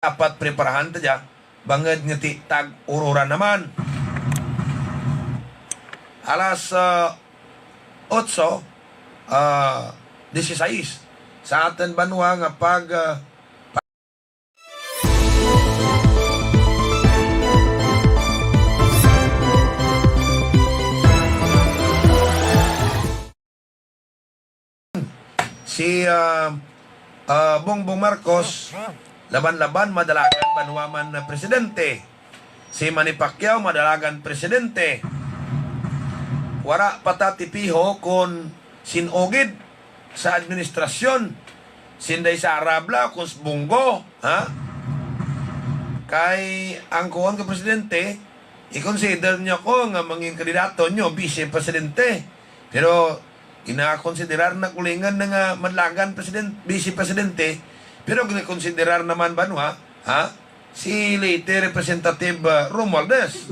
dapat preparahan taja banged ngeti tag ururan naman. Alas 8:16 sa atin banwa nga pag si Bongbong Marcos laban-laban madalagan banwaman na presidente. Si Manny Pacquiao madalagan presidente. Wara patatipiho kon sinogid sa administrasyon. Sinday sa Arabla kung Bongo, ha? Kay ang kuwan ka presidente, i-consider niyo ko nga manging kandidato niyo vice-presidente. Pero ina-konsiderar na kulingan na nga madlagan vice-presidente. Pero gina-konsiderar naman banwa, ha? Si late Representative Romualdez.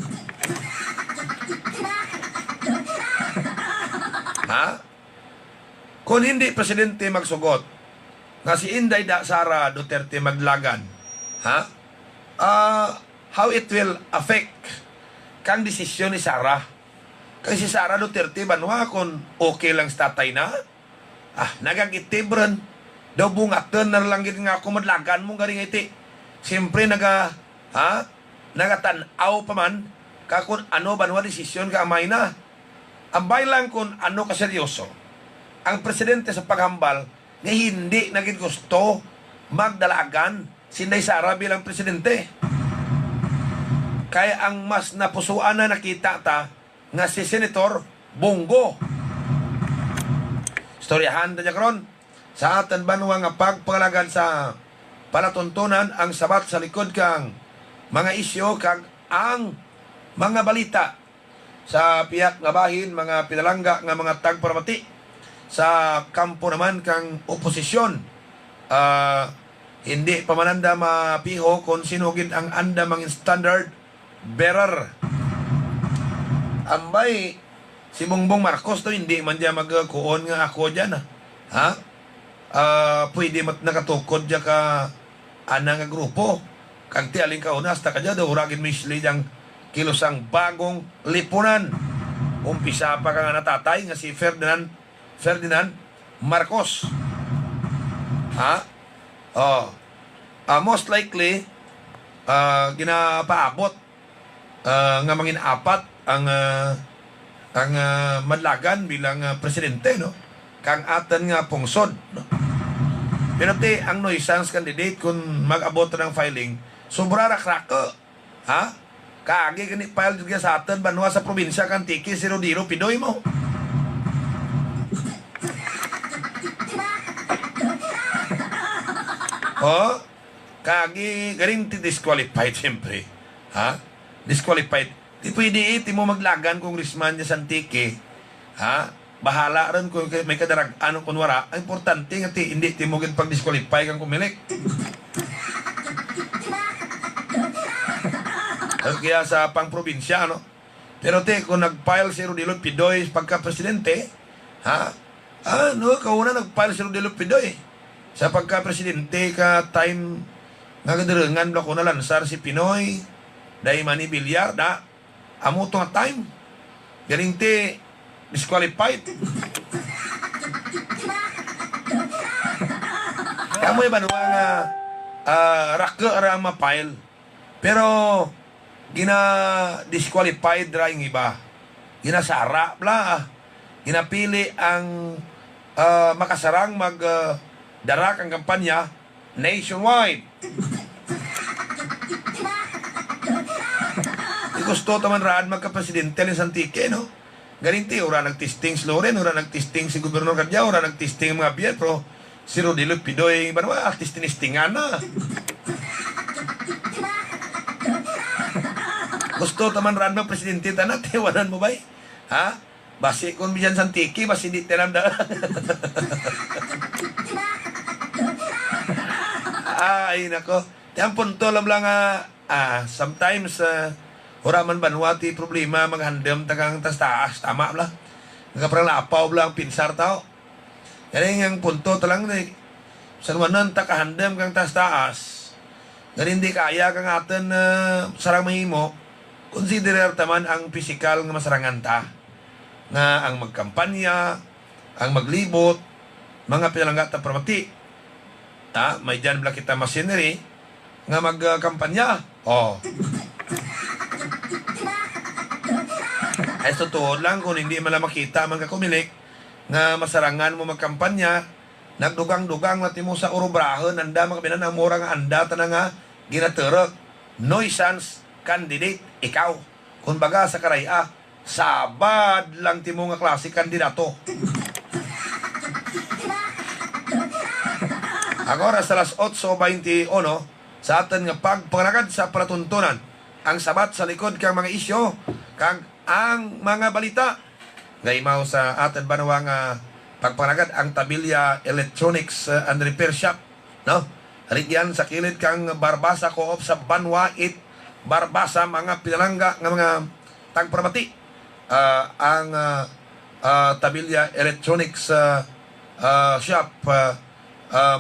Ha? Kung hindi presidente magsugot, nga si Inday Sara Duterte maglagan, ha? How it will affect kang desisyon ni Sara? Kasi si Sara Duterte banwa kung okay lang sa tatay na, nagagitibran, daw bungatan na lang gid nga ako madlagan mong garing iti. Siyempre nagatanaw pa man kung ano banwa desisyon ka amay na. Ambay lang kung ano kaseryoso ang presidente sa paghambal nga hindi naging gusto magdalagan si Inday Sara bilang presidente. Kaya ang mas napusuan na nakita ta nga si Senator Bongo. Storyahan ta karon sa atin banwa nga pagpangalagan sa palatuntunan ang sabat sa likod kang mga isyo kag ang mga balita sa piyak nga bahin, mga pinalangga nga mga tagparamati sa kampo naman kang oposisyon. Hindi pamananda mapiho kung sinugid ang anda mangin standard bearer. Ambay si Bongbong Marcos to hindi man diya magkuon nga ako dyan, ha? Pwede mat nakatukod diya ka anang nga grupo kag ti aling kaunas ta kadya daw uragin misli diyang kilosang bagong lipunan. Umpisa pa ka nga natatay nga si Ferdinand Marcos, ha? Most likely ginapaabot nga mangin apat ang madlagan bilang presidente, no? Kang atan nga pungsod, no? Pero ang nuisance candidate kung mag-abot ng filing sobra rakrako, ha? Kaagi gani file juga sa atin banwa sa probinsya kan tiki si Rodilo Pidoy mo. Kaagi garing disqualified siyempre, ha? Disqualified. Di pwede mo maglagan congressman niya sa tiki, ha? Bahala rin kung may kadarag anong kunwara. Ang importante nga hindi mo pag-disqualify kang kumilik. Kaya sa pang-probinsya, no? Pero kung nag-file si Rodilo Pidoy pagka-presidente, ha? Kauna nag-file si Rodilo Pidoy. Sa pagka-presidente ka time nga gadarangan ko na lansar si Pinoy, dahi Manny Villar, amo to nga time. Galing disqualified. Kamoy banwa nga raka ara ma-file. Pero disqualified ra yung iba. Ginasara bla. Ginapili ang makasarang darak ang kampanya nationwide. Gusto taman raan magka-presidente ng Santike, no? Galinti, ora nagtisting si Loren, ora nagtisting si Gobernador Kadya, ora nagtisting mga biyan, pero si Rodilo Pidoy, artist-tinistingan na. Gusto taman raan mga presidente tanat, ewanan mo ba? Ha? Basi kung biyan Santiki, basi di tinamda. Ay, nako. Ang punto lang sometimes, ora man banwati problema maghandam tagang taas tama bla nga lapaw bla pinsar tao kaya ang punto talang sa naman takahandam kang taas Nga hindi kaya kang atin sarang mahimo, consider taman ang physical nga masarangan ta. Nga ang magkampanya, ang maglibot, mga pinalangga ta permati. May dyan bala kita machinery nga magkampanya. Ay totoo lang kung hindi man lang makita mga kumilik nga masarangan mo magkampanya, nagdugang-dugang natin mo sa urubrahon, anda mga pinanang mura nga anda tanang nga ginaturok. Nuisance candidate, ikaw. Kung baga sa karaya, sabad lang ti mo nga klase kandidato. Agora sa alas 8:21 sa atin nga pagpanagad sa palatuntunan ang sabat sa likod kang mga isyo kang ang mga balita gaymaw sa atin banawa nga pagpanagad ang Tabilla Electronics and Repair Shop, no? Rigyan sa kilid kang Barbasa Co-op sa Banwa 8 Barbasa mga pinalangga nga mga tagpramati ang Tabilla Electronics Shop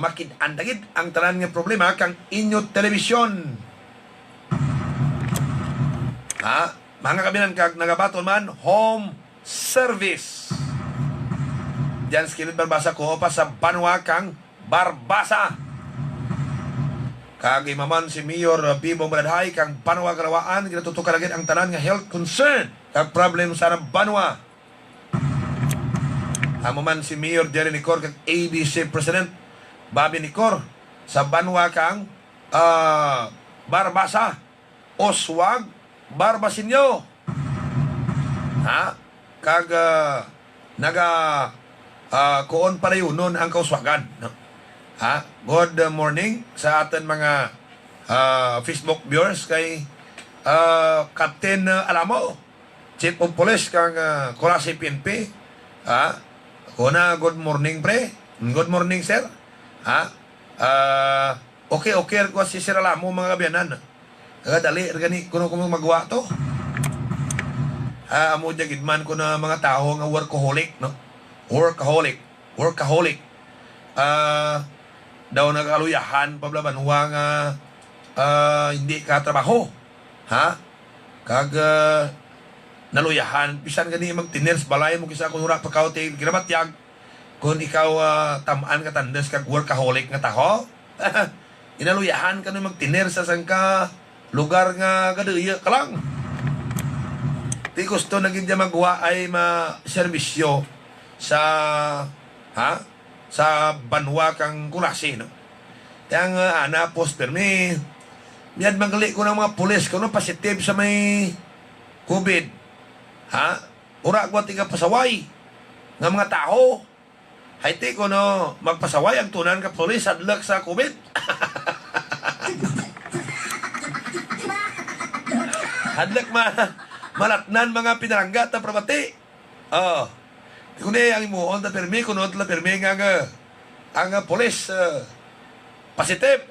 makid andagid ang tanan nga problema kang inyo telebisyon. Mga kabinan kag nagabaton man home service. Diyan skilid Barbasa ko pa sa Banwa kang Barbasa. Kag imaman si Mayor Bibo Bradhay kang Banwa Galawaan ginatutukan lagi ang tanan nga health concern kag problem sa Banwa. Amo man si Mayor Jerry Nicor kag ABC President Bobby Nicor sa Banwa kang Barbasa. Oswag Barbasinyo. Kag kuon para yun nun ang kauswagan. No? Good morning sa atin mga Facebook viewers kay Captain Alamo, Chief of Police kang Colase PNP. Kuna, good morning pre. Good morning sir. Okay ko si Sir Alamo mga kabiyanan. Dali, gani kuno magawa to. Amo jagid man ko na mga tao nga workaholic, no? Workaholic. Daw nagaluyahan pablaban nga hindi ka trabaho. Kag naluyahan bisan gani magtiners balay mo kisa kun ura pagkaw ti ginabatyag kun ikaw tamaan ka tandes kag workaholic nga taho. Inaluyahan ka no magtiners sa sangka lugar nga gadaya ka lang. Di gusto naging dyan magawa ay ma-servisyo sa sa Banwa kang Kulasi, no? Yang anapos permi yan magali ko ng mga pulis ko no positive sa may COVID. Ura ko tiga pasaway ng mga tao. Haiti ko no magpasaway ang tunan ka pulis adlak sa COVID. Hadlak malatnan mga pinarangga ta prabati. Kung ang imuon ta permi kunod la permi nga ang polis positive.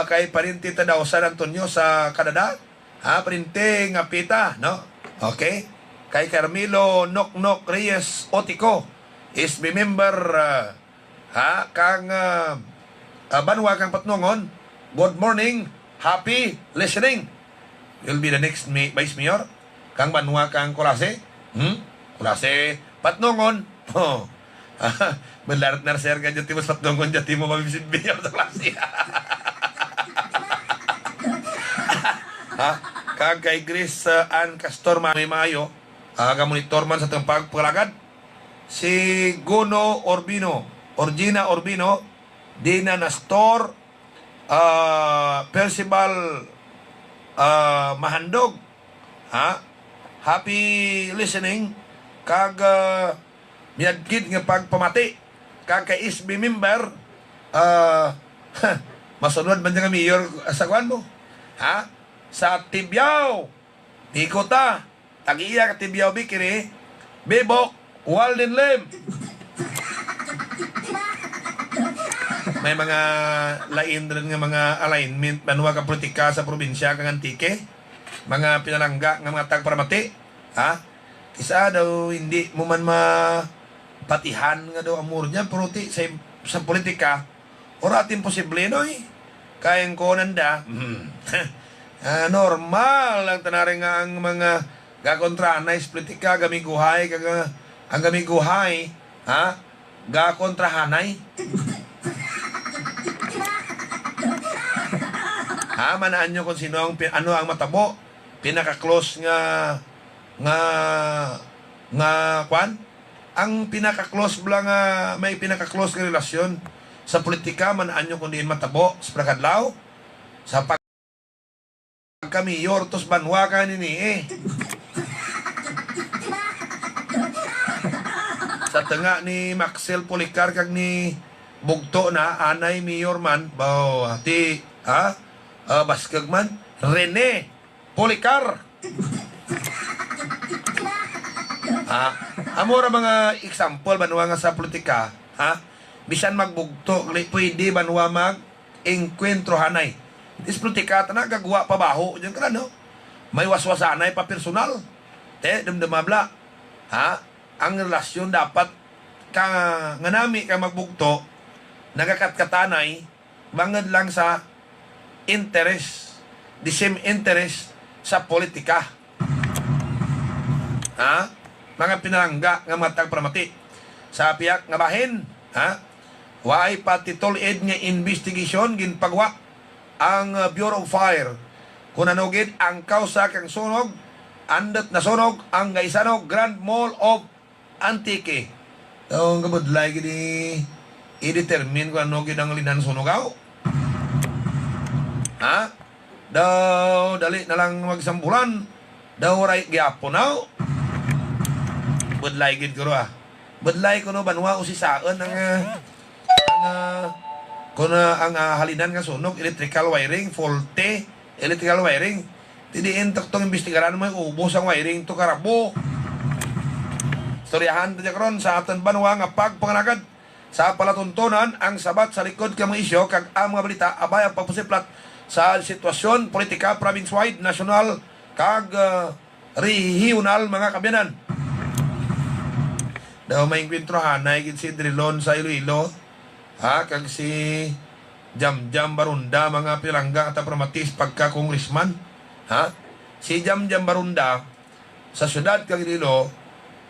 Kay parinti ta daw San Antonio sa Canada. Parinti nga pita, no? Okay. Kay Carmelo Noknok Reyes Otico is member kang Banwa kang Patnongon. Good morning, happy listening. You'll be the next Vice Mayor kang Banwa kang Kulase. Kulase Patnongon. Mendarat narser ka dyan timos Patnongon dyan timo mabibisin Mayor sa klase. Kag kay Grace Ann Castor may mayo monitor man sa tempag pagkalagad si Guno Orgina Orbino, Dina Nastor, Percival Mahandog. Happy listening. Kag miadkid nga pagpamati. Kag kay SB member masunod man nga mayor sa kwan mo. Sa Tibyao Tikota Tagiya ka Tibyao Bikiri Bibok Walden Lim. May mga lain rin nga mga alignment banwa ka politika sa probinsya kang Antike, mga pinalangga nga mga tagparamati. Kisa daw hindi mo man patihan nga daw amor niya, pero sa politika, ora atin posible no eh. Kayang ko nanda, normal lang tanari nga ang mga gakontra na politika, gamiguhay, ang gamiguhay, ha? Gakontrahanay. Ha, manaan nyo kung sino ang, ano ang matabo, pinaka-close nga kwan, ang pinaka-close bla nga may pinaka-close nga relasyon sa politika, manaan nyo kung diin matabo sa prakadlaw sa pagkamiyor tos banwa ka nini eh. Sa tanga ni Maxel Policar kag ni Bugto na anay mayor man baw ti baskag man Rene Policar. Amora mga example banwa nga sa politika, bisan magbugto pwede banwa mag engkwentro hanay. Dis politika tanang gagawa pa baho diyan kana no. May waswasanay pa personal. Damdamabla. Ang relasyon dapat nga nami ka magbugto nagakatkatanay bangad lang sa interest, the same interest sa politika. Mga pinalangga nga matag pramati sa piyak nga bahin, waay patitol-ed nga investigation ginpagwa ang Bureau of Fire kung anugid ang kausa kang sunog andot na sunog ang Gaisanog Grand Mall of Antique. Ang kabudlay gini i-determine kung ano ginang linan sunugaw. Daw dali na lang magsambulan. Daw right gyapon now. Budlay gid ko Budlay ko no banwa usisaan ang kung ang halinan nga sunog, electrical wiring, faulty, electrical wiring. Tidiin tong imbestigaran mo ubos ang wiring to karabo. Storyahan tayo karon sa aton banwa nga pagpangalagad sa palatuntunan ang sabat sa likod ka mga isyo kag ang mga balita abay ang pagpusiplat sa sitwasyon politika province-wide, national kag regional mga kabyanan. Daw may kwintrohan na higit si Drilon sa Iloilo, kag si Jamjam Barunda mga pilangga at pramatis pagka congressman. Si Jamjam Barunda sa syudad kag Iloilo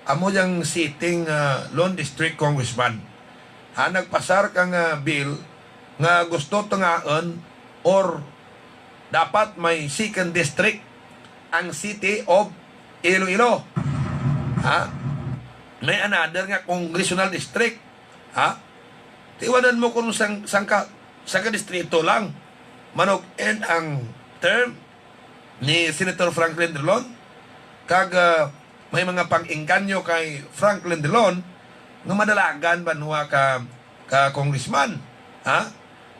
amo yang sitting Lone District Congressman. Nagpasar kang bill nga gusto tangaan or dapat may second district ang city of Iloilo. May another nga congressional district. Tiwanan mo kung sangka distrito lang. Manog and ang term ni Senator Franklin Drilon kag may mga pang-ingkanyo kay Franklin Drilon nga madalagan banwa ka congressman.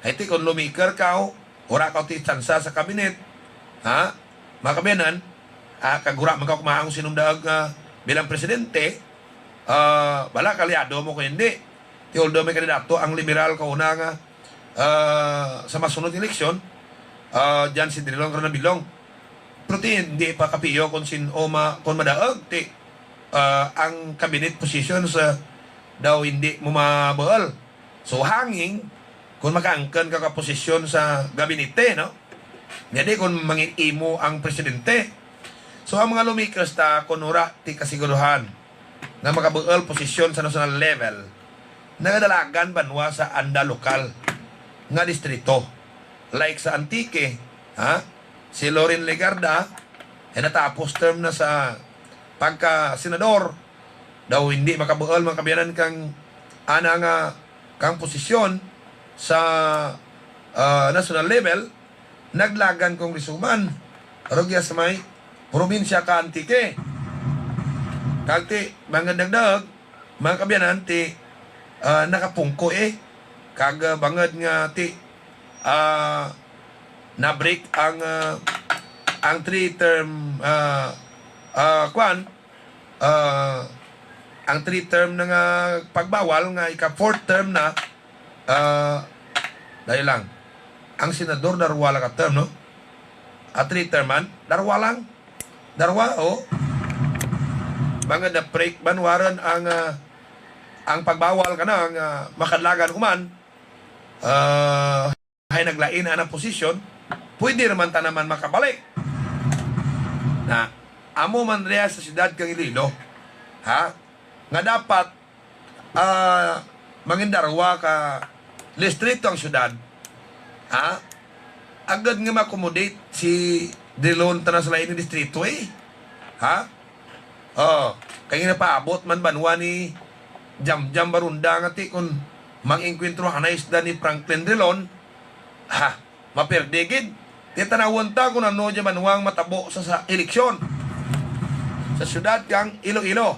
Haiti kung lumiker ka ora ka ti tsansa sa kabinet. Mga kabyanan, kagura man ka kumaang sinumdaag bilang presidente, bala kaliado mo ko hindi. Ti although may kandidato ang liberal ka una nga sa masunod eleksyon, dyan si Drilon ka na bilong. Pero hindi pa kapiyo kung kung madaag ang cabinet position sa daw hindi mo mabaal. So hanging kung makaangkan ka posisyon sa gabinete, no? Hindi kung mangin-imo ang presidente. So ang mga lumikas ta kunura ti kasiguruhan na makabaal posisyon sa national level nagadalagan banwa sa anda lokal nga distrito. Like sa Antique, si Loren Legarda natapos term na sa pagka-senador daw hindi makabual mga kabyanan kang kang posisyon sa national level naglagan kongresuman rogya sa may probinsya ka Antique kagti mga dagdag mga kabyanan ti nakapungko kag bangad nga ti na-break ang 3-term ang 3-term na nga pagbawal nga ika-4th term na dahil lang ang senador darwala ka term no? 3-term man darwa lang darwa mga na-break banwaran ang pagbawal ka na makadlagan kuman ay naglain na posisyon, pwede naman ta naman makabalik na amo man reya sa siyudad kang Iloilo, ha, nga dapat mangindarwa ka distrito ang siyudad, ha, agad nga ma-accommodate si Delon tanas lain ni distrito ha, kaya nga paabot man banwa ni Jam Barunda nga ti kung mang-inkwentro na isda ni Franklin Delon, ha, maperdigid ti tanawon ta kung ano dyan banwang matabo sa eleksyon sa siyudad kang Iloilo.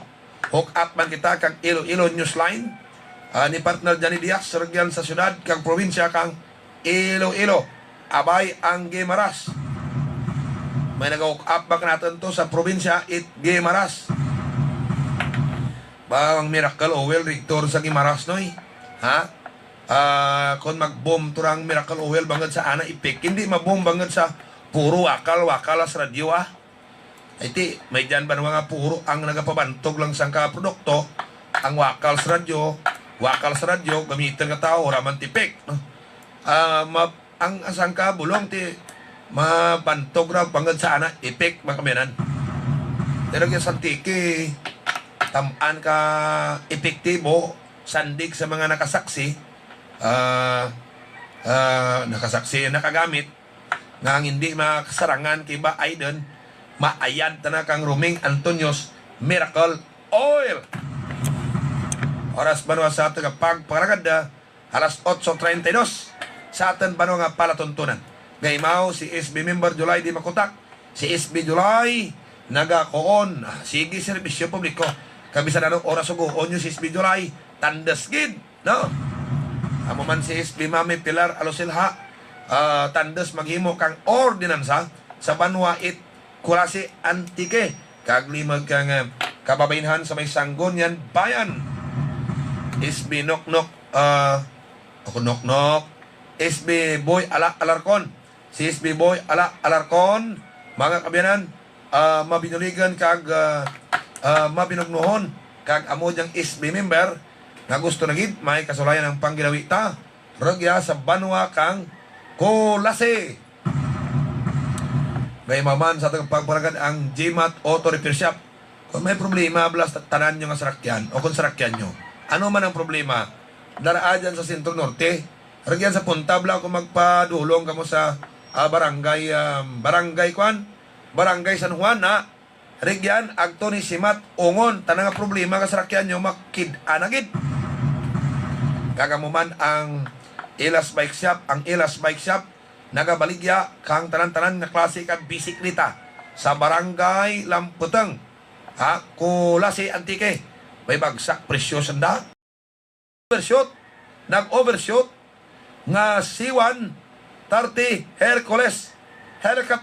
Hook up man kita kang Iloilo Newsline ni partner Johnny Diaz sergyan sa siyudad kang probinsya kang Iloilo, abay ang Guimaras. May nag-hook up back natin to sa probinsya Guimaras. Bawang Miracle Oil Rector sa Guimaras noy, ha, kung mag-bomb turang Miracle Oil bangad sa ana ipik, hindi ma-bomb bangad sa puro wakal sa radyo iti may dyan ba nga puro ang nagapabantog lang sa produkto ang wakal sa radyo gamitin ka tao raman tipik, no? Ang sangka bulong ti mabantog ra bangad sa ana ipik makaminan pero yung santiki tamaan ka epektibo sandig sa mga nakasaksi nakagamit nga hindi makasarangan kiba ay doon maayad na kang Ruming Antonios Miracle Oil. Oras banwa sa ating pagparagad alas 8:32 sa ating banwa nga palatuntunan. Gaymaw si SB member July di makutak, si SB July nagakoon sige serbisyo publiko kabisan anong oras ugoon nyo si SB July tandas gid, no? Amo man si SB Mami Pilar Alosilha tandas maghimo kang ordinansa sa banwa it Kurasi Antique kaglimag kang kababainhan sa may Sangguniang Bayan. SB Noknok SB Boy Alarcon, si SB Boy Alarcon mga kabiyanan, mabinuligan kag mabinugnuhon kag amo diyang SB member nga gusto na gid may kasulayan ang panggilawita ragya sa banwa kang Kulase. Gaya maman sa atong pagparagad ang GMAT Auto Repair Shop. Kung may problema, blas tanan nyo nga sarakyan o kung sarakyan nyo, ano man ang problema, daraan dyan sa Sentro Norte, ragyan sa punta, bla kung magpadulong kamo sa Barangay San Juan na Rigyan, agto ni Simat, Ungon, tanang nga problema ka sarakyan nyo, makid-anagid. Kagamuman ang Ilas Bike Shop, nagabaligya kang tanan-tanan na klase kang bisikleta sa Barangay Lamputang, ha, Kulase Antique. May bagsak presyo sanda. Nag-overshoot nga C1 30 Hercules helicopter